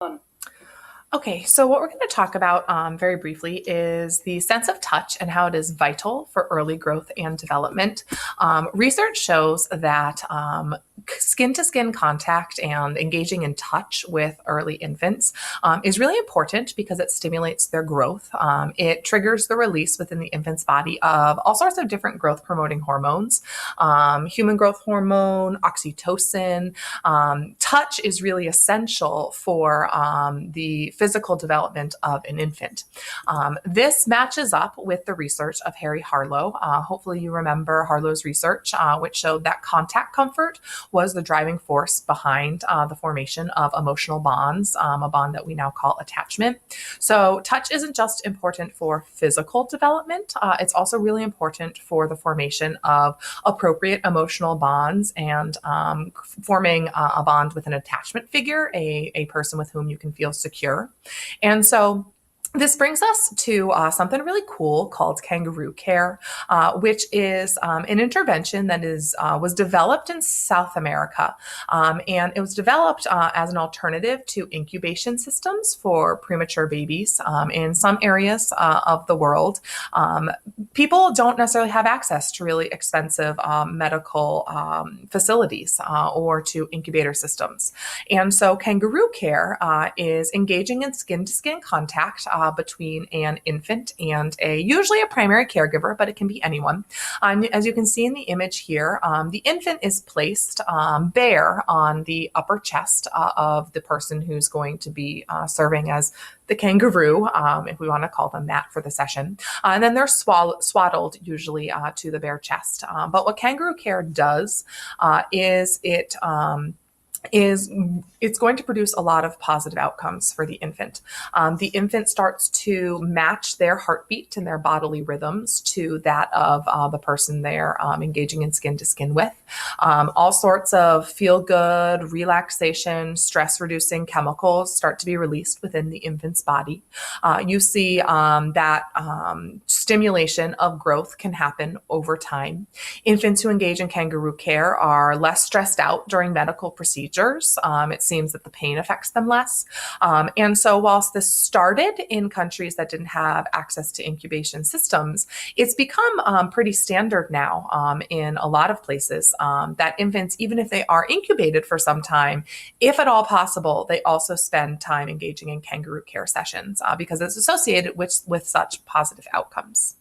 Um, Okay, so what we're going to talk about very briefly is the sense of touch and how it is vital for early growth and development. Research shows that skin to skin contact and engaging in touch with early infants is really important because it stimulates their growth. It triggers the release within the infant's body of all sorts of different growth promoting hormones, human growth hormone, oxytocin. Touch is really essential for the physical development of an infant. This matches up with the research of Harry Harlow. Hopefully, you remember Harlow's research, which showed that contact comfort was the driving force behind the formation of emotional bonds, a bond that we now call attachment. So, touch isn't just important for physical development, it's also really important for the formation of appropriate emotional bonds and forming a bond with an attachment figure, a person with whom you can feel secure. And so this brings us to something really cool called Kangaroo Care, which is an intervention that was developed in South America, and it was developed as an alternative to incubation systems for premature babies in some areas of the world. People don't necessarily have access to really expensive medical facilities or to incubator systems, and so Kangaroo Care is engaging in skin-to-skin contact between an infant and usually a primary caregiver, but it can be anyone. As you can see in the image here, the infant is placed bare on the upper chest of the person who's going to be serving as the kangaroo, if we want to call them that for the session. And then they're swaddled usually to the bare chest. But what Kangaroo Care does is it's going to produce a lot of positive outcomes for the infant. The infant starts to match their heartbeat and their bodily rhythms to that of the person they're engaging in skin to skin with. All sorts of feel good, relaxation, stress reducing chemicals start to be released within the infant's body. You see that stimulation of growth can happen over time. Infants who engage in Kangaroo Care are less stressed out during medical procedures. It seems that the pain affects them less. And so, whilst this started in countries that didn't have access to incubation systems, it's become pretty standard now in a lot of places that infants, even if they are incubated for some time, if at all possible, they also spend time engaging in Kangaroo Care sessions because it's associated with such positive outcomes.